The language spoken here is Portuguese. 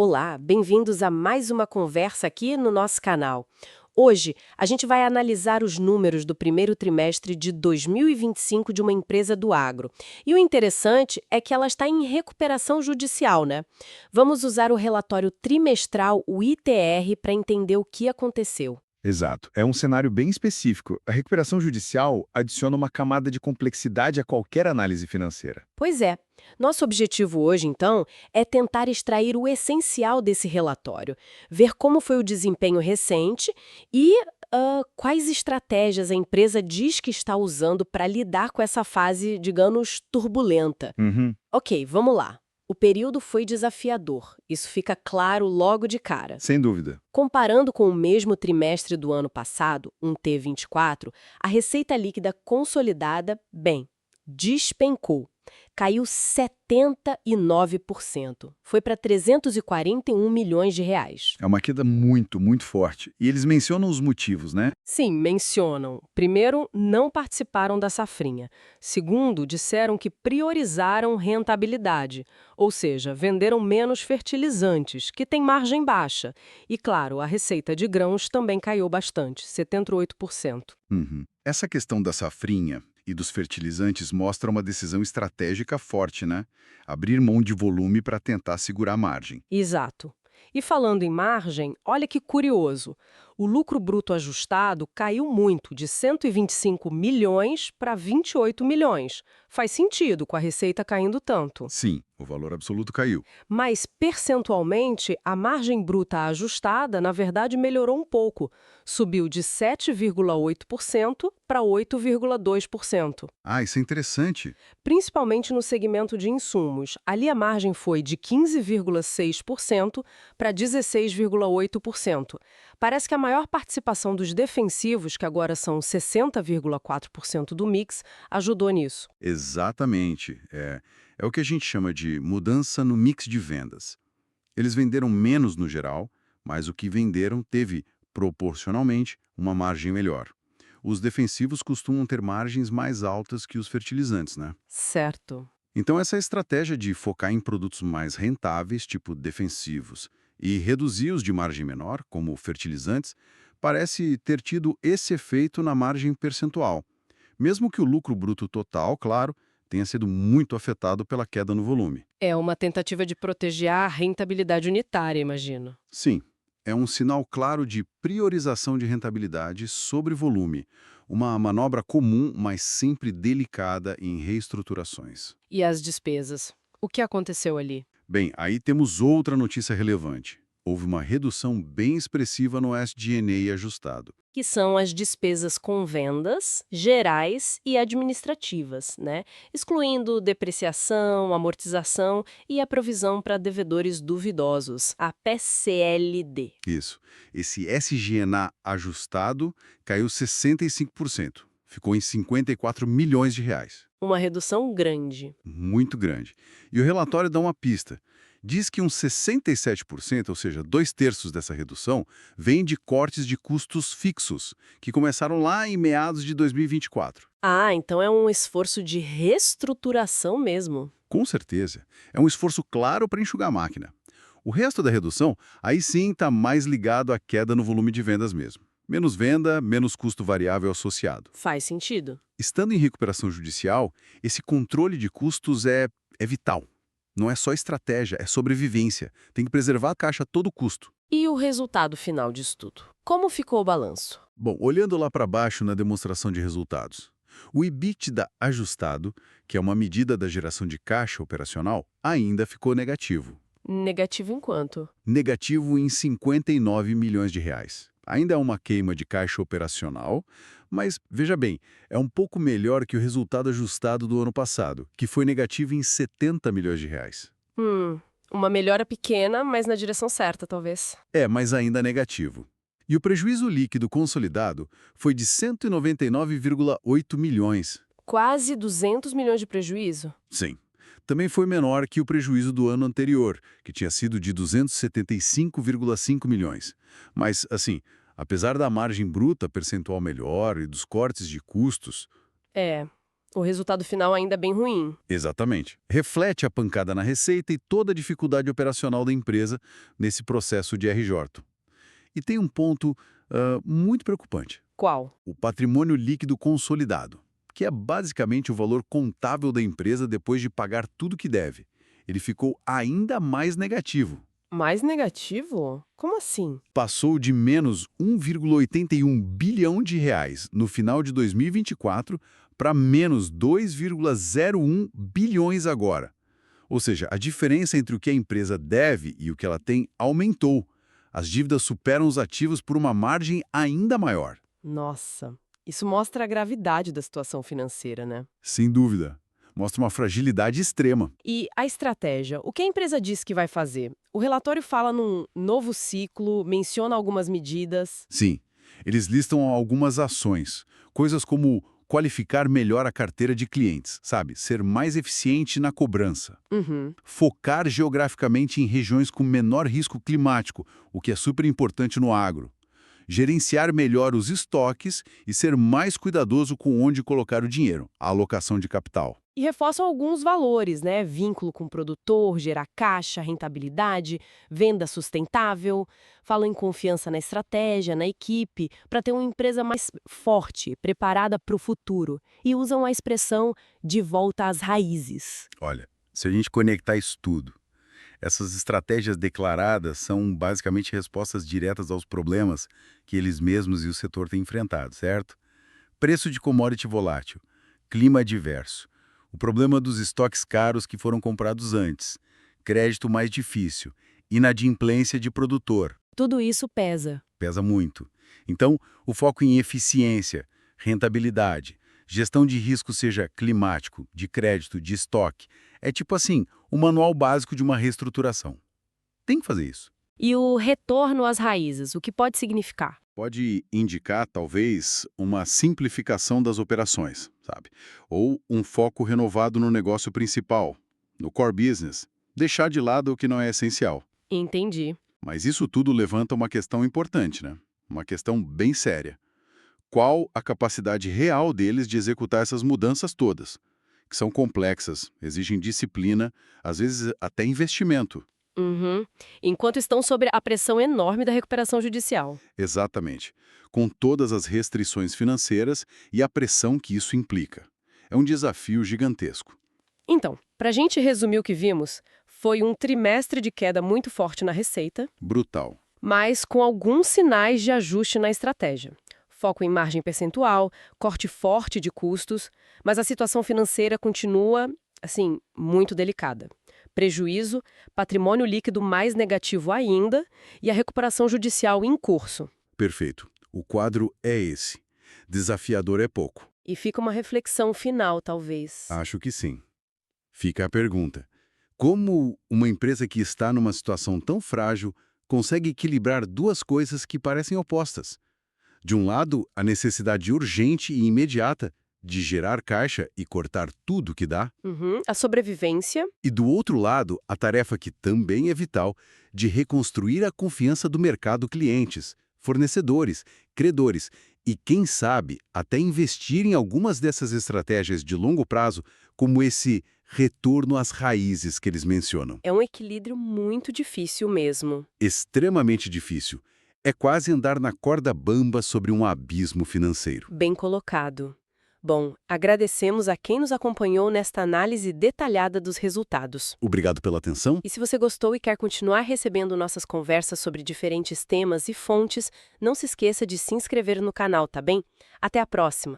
Olá, bem-vindos a mais uma conversa aqui no nosso canal. Hoje, a gente vai analisar os números do primeiro trimestre de 2025 de uma empresa do agro. E o interessante é que ela está em recuperação judicial, né? Vamos usar o relatório trimestral, o ITR, para entender o que aconteceu. Exato. É um cenário bem específico. A recuperação judicial adiciona uma camada de complexidade a qualquer análise financeira. Pois é. Nosso objetivo hoje, então, é tentar extrair o essencial desse relatório, ver como foi o desempenho recente e quais estratégias a empresa diz que está usando para lidar com essa fase, digamos, turbulenta. Uhum, Ok, vamos lá. O período foi desafiador, isso fica claro logo de cara. sem dúvida. Comparando com o mesmo trimestre do ano passado, um T24, a receita líquida consolidada, bem, despencou. Caiu 79%. Foi para 341 milhões de reais. É uma queda muito forte. E eles mencionam os motivos, né? Sim, mencionam. Primeiro, não participaram da safrinha. Segundo, disseram que priorizaram rentabilidade, ou seja, venderam menos fertilizantes, que têm margem baixa. E, claro, a receita de grãos também caiu bastante, 78%. Uhum. Essa questão da safrinha e dos fertilizantes mostra uma decisão estratégica forte, né? Abrir mão de volume para tentar segurar a margem. Exato. E falando em margem, olha que curioso. O lucro bruto ajustado caiu muito, de 125 milhões para 28 milhões. Faz sentido com a receita caindo tanto. Sim, o valor absoluto caiu. Mas, percentualmente, a margem bruta ajustada, na verdade, melhorou um pouco. Subiu de 7,8% para 8,2%. Ah, isso é interessante. Principalmente no segmento de insumos. Ali a margem foi de 15,6% para 16,8%. Parece que a maior participação dos defensivos, que agora são 60,4% do mix, ajudou nisso. Exatamente. É o que a gente chama de mudança no mix de vendas. Eles venderam menos no geral, mas o que venderam teve, proporcionalmente, uma margem melhor. Os defensivos costumam ter margens mais altas que os fertilizantes, né? Certo. Então essa estratégia de focar em produtos mais rentáveis, tipo defensivos, e reduzir os de margem menor, como fertilizantes, parece ter tido esse efeito na margem percentual. Mesmo que o lucro bruto total, claro, tenha sido muito afetado pela queda no volume. É uma tentativa de proteger a rentabilidade unitária, imagino. Sim, é um sinal claro de priorização de rentabilidade sobre volume, uma manobra comum, mas sempre delicada em reestruturações. E as despesas? O que aconteceu ali? Bem, aí temos outra notícia relevante. Houve uma redução bem expressiva no SG&A ajustado. Que são as despesas com vendas, gerais e administrativas, né? Excluindo depreciação, amortização e a provisão para devedores duvidosos, a PCLD. Isso. Esse SG&A ajustado caiu 65%. Ficou em 54 milhões de reais. Uma redução grande. Muito grande. E o relatório dá uma pista. Diz que uns 67%, ou seja, 2/3 dessa redução, vem de cortes de custos fixos, que começaram lá em meados de 2024. Ah, então é um esforço de reestruturação mesmo. Com certeza. É um esforço claro para enxugar a máquina. O resto da redução, aí sim está mais ligado à queda no volume de vendas mesmo. Menos venda, menos custo variável associado. Faz sentido. Estando em recuperação judicial, esse controle de custos é vital. Não é só estratégia, é sobrevivência. Tem que preservar a caixa a todo custo. E o resultado final disso tudo? Como ficou o balanço? Bom, olhando lá para baixo na demonstração de resultados, o EBITDA ajustado, que é uma medida da geração de caixa operacional, ainda ficou negativo. Negativo em quanto? Negativo em 59 milhões de reais. Ainda é uma queima de caixa operacional, mas, veja bem, é um pouco melhor que o resultado ajustado do ano passado, que foi negativo em 70 milhões de reais. Hum, uma melhora pequena, mas na direção certa, talvez. É, mas ainda negativo. E o prejuízo líquido consolidado foi de 199,8 milhões. Quase 200 milhões de prejuízo? Sim. Também foi menor que o prejuízo do ano anterior, que tinha sido de 275,5 milhões. Mas, assim, apesar da margem bruta percentual melhor e dos cortes de custos, É. O resultado final ainda é bem ruim. Exatamente. Reflete a pancada na receita e toda a dificuldade operacional da empresa nesse processo de RJ. E tem um ponto muito preocupante. Qual? O patrimônio líquido consolidado, que é basicamente o valor contábil da empresa depois de pagar tudo que deve. Ele ficou ainda mais negativo. Mais negativo? Como assim? Passou de menos 1,81 bilhão de reais no final de 2024 para menos 2,01 bilhões agora. Ou seja, a diferença entre o que a empresa deve e o que ela tem aumentou. As dívidas superam os ativos por uma margem ainda maior. Nossa, isso mostra a gravidade da situação financeira, né? Sem dúvida. Mostra uma fragilidade extrema. E a estratégia? O que a empresa diz que vai fazer? O relatório fala num novo ciclo, menciona algumas medidas. Sim, eles listam algumas ações, coisas como qualificar melhor a carteira de clientes, sabe? Ser mais eficiente na cobrança. Uhum. Focar geograficamente em regiões com menor risco climático, o que é super importante no agro. Gerenciar melhor os estoques e ser mais cuidadoso com onde colocar o dinheiro, a alocação de capital. E reforçam alguns valores, né? Vínculo com o produtor, gerar caixa, rentabilidade, venda sustentável. Falam em confiança na estratégia, na equipe, para ter uma empresa mais forte, preparada para o futuro. E usam a expressão de volta às raízes. Olha, se a gente conectar isso tudo, essas estratégias declaradas são basicamente respostas diretas aos problemas que eles mesmos e o setor têm enfrentado, certo? Preço de commodity volátil, clima adverso, o problema dos estoques caros que foram comprados antes, crédito mais difícil, inadimplência de produtor. Tudo isso pesa. Pesa muito. Então, o foco em eficiência, rentabilidade, gestão de risco seja climático, de crédito, de estoque, é tipo assim, o manual básico de uma reestruturação. Tem que fazer isso. E o retorno às raízes, o que pode significar? Pode indicar, talvez, uma simplificação das operações, sabe? Ou um foco renovado no negócio principal, no core business. Deixar de lado o que não é essencial. Entendi. Mas isso tudo levanta uma questão importante, né? Uma questão bem séria. Qual a capacidade real deles de executar essas mudanças todas? Que são complexas, exigem disciplina, às vezes até investimento. Uhum. Enquanto estão sob a pressão enorme da recuperação judicial. Exatamente. Com todas as restrições financeiras e a pressão que isso implica. É um desafio gigantesco. Então, para a gente resumir o que vimos, foi um trimestre de queda muito forte na receita, Brutal. mas com alguns sinais de ajuste na estratégia. Foco em margem percentual, corte forte de custos, mas a situação financeira continua, assim, muito delicada. Prejuízo, patrimônio líquido mais negativo ainda e a recuperação judicial em curso. Perfeito. O quadro é esse. Desafiador é pouco. E fica uma reflexão final, talvez. Acho que sim. Fica a pergunta. Como uma empresa que está numa situação tão frágil consegue equilibrar duas coisas que parecem opostas? De um lado, a necessidade urgente e imediata de gerar caixa e cortar tudo que dá. A sobrevivência. E do outro lado, a tarefa que também é vital de reconstruir a confiança do mercado clientes, fornecedores, credores e, quem sabe, até investir em algumas dessas estratégias de longo prazo, como esse retorno às raízes que eles mencionam. É um equilíbrio muito difícil mesmo. Extremamente difícil. É quase andar na corda bamba sobre um abismo financeiro. Bem colocado. Bom, agradecemos a quem nos acompanhou nesta análise detalhada dos resultados. Obrigado pela atenção. E se você gostou e quer continuar recebendo nossas conversas sobre diferentes temas e fontes, não se esqueça de se inscrever no canal, tá bem? Até a próxima!